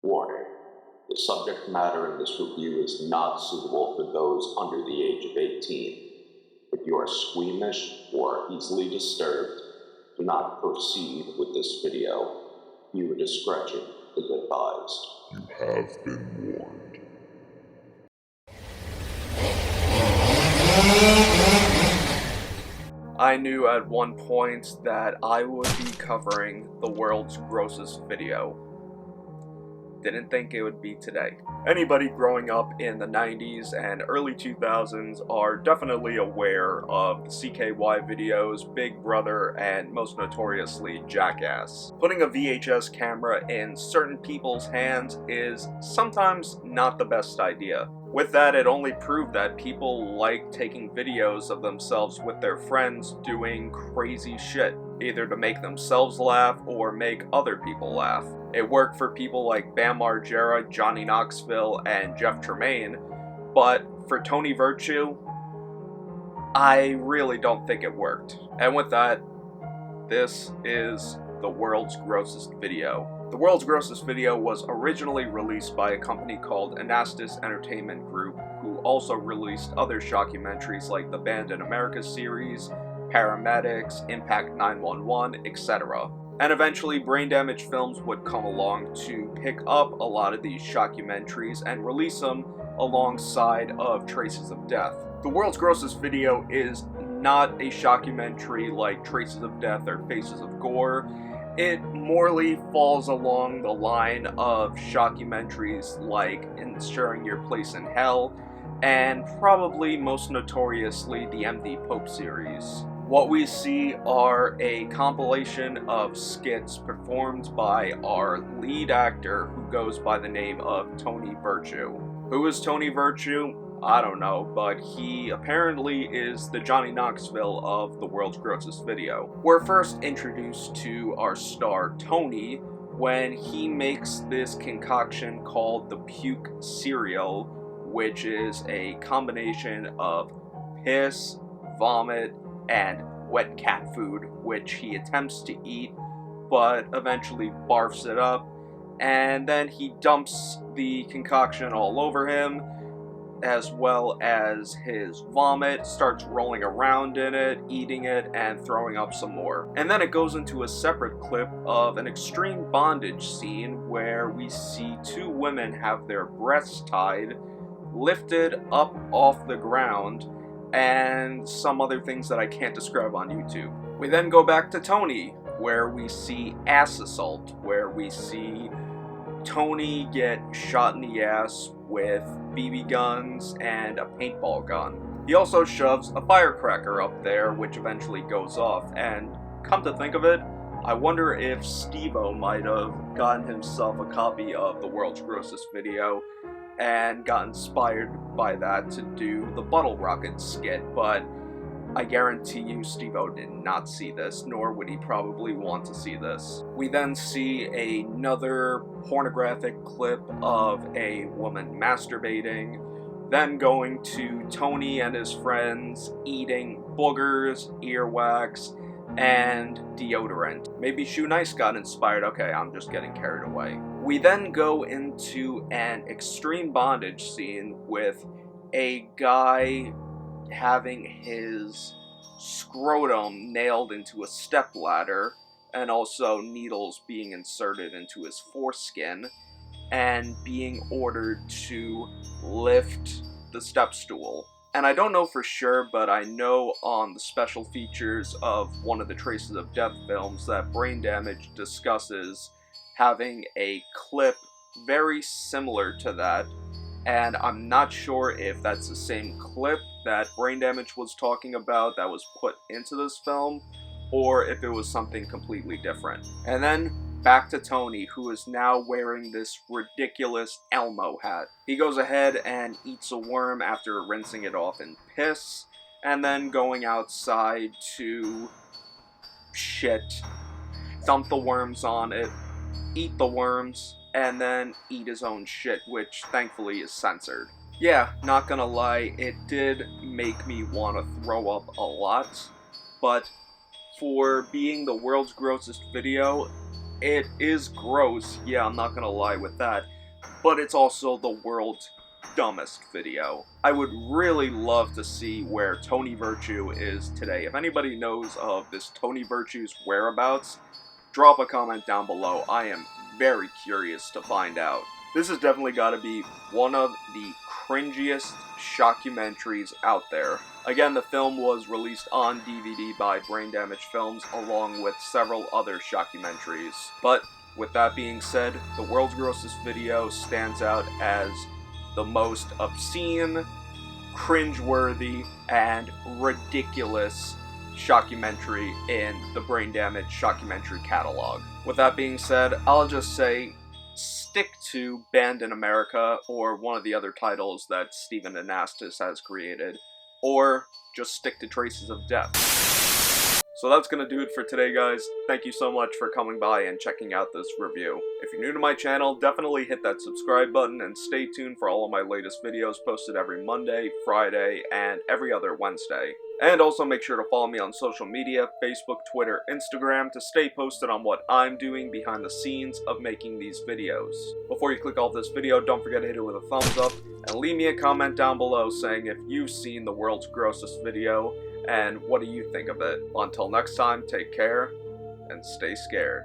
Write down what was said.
Warning: the subject matter in this review is not suitable for those under the age of 18. If you are squeamish or easily disturbed, do not proceed with this video. Viewer discretion is advised. You have been warned. I knew at one point that I would be covering the world's grossest video. Didn't think it would be today. Anybody growing up in the 90s and early 2000s are definitely aware of the CKY videos, Big Brother, and most notoriously Jackass. Putting a VHS camera in certain people's hands is sometimes not the best idea. With that, it only proved that people like taking videos of themselves with their friends doing crazy shit, either to make themselves laugh or make other people laugh. It worked for people like Bam Margera, Johnny Knoxville, and Jeff Tremaine, but for Tony Virtue, I really don't think it worked. And with that, this is the world's grossest video. The world's grossest video was originally released by a company called Anastas Entertainment Group, who also released other shockumentaries like the Band in America series, Paramedics, Impact 911, etc. And eventually Brain Damage Films would come along to pick up a lot of these shockumentaries and release them alongside of Traces of Death. The world's grossest video is not a shockumentary like Traces of Death or Faces of Gore. It morely falls along the line of shockumentaries like Ensuring Your Place in Hell, and probably most notoriously the MD Pope series. What we see are a compilation of skits performed by our lead actor who goes by the name of Tony Virtue. Who is Tony Virtue? I don't know, but he apparently is the Johnny Knoxville of the world's grossest video. We're first introduced to our star Tony when he makes this concoction called the puke cereal, which is a combination of piss, vomit, and wet cat food, which he attempts to eat, but eventually barfs it up, and then he dumps the concoction all over him, as well as his vomit, starts rolling around in it, eating it, and throwing up some more. And then it goes into a separate clip of an extreme bondage scene where we see two women have their breasts tied, lifted up off the ground, and some other things that I can't describe on YouTube. We then go back to Tony, where we see ass assault, where we see Tony get shot in the ass with BB guns and a paintball gun. He also shoves a firecracker up there, which eventually goes off, and come to think of it, I wonder if Steve-O might have gotten himself a copy of the world's grossest video and got inspired by that to do the Bottle Rocket skit, but I guarantee you Steve-O did not see this, nor would he probably want to see this. We then see another pornographic clip of a woman masturbating, then going to Tony and his friends eating boogers, earwax, and deodorant. Maybe Shoe Nice got inspired. Okay, I'm just getting carried away. We then go into an extreme bondage scene with a guy having his scrotum nailed into a stepladder, and also needles being inserted into his foreskin, and being ordered to lift the step stool. And I don't know for sure, but I know on the special features of one of the Traces of Death films that Brain Damage discusses having a clip very similar to that, and I'm not sure if that's the same clip that Brain Damage was talking about that was put into this film, or if it was something completely different. And then back to Tony, who is now wearing this ridiculous Elmo hat. He goes ahead and eats a worm after rinsing it off in piss, and then going outside to shit, dump the worms on it, eat the worms, and then eat his own shit, which thankfully is censored. Yeah, not gonna lie, it did make me want to throw up a lot, but for being the world's grossest video, it is gross, yeah, I'm not gonna lie with that, but it's also the world's dumbest video. I would really love to see where Tony Virtue is today. If anybody knows of this Tony Virtue's whereabouts, drop a comment down below. I am very curious to find out. This has definitely got to be one of the cringiest shockumentaries out there. Again, the film was released on DVD by Brain Damage Films, along with several other shockumentaries. But with that being said, the world's grossest video stands out as the most obscene, cringeworthy, and ridiculous shockumentary in the Brain Damage shockumentary catalog. With that being said, I'll just say stick to Banned in America or one of the other titles that Stephen Anastas has created, or just stick to Traces of Death. So that's gonna do it for today, guys. Thank you so much for coming by and checking out this review. If you're new to my channel, definitely hit that subscribe button and stay tuned for all of my latest videos posted every Monday, Friday, and every other Wednesday. And also make sure to follow me on social media, Facebook, Twitter, Instagram, to stay posted on what I'm doing behind the scenes of making these videos. Before you click off this video, don't forget to hit it with a thumbs up, and leave me a comment down below saying if you've seen the world's grossest video, and what do you think of it? Until next time, take care, and stay scared.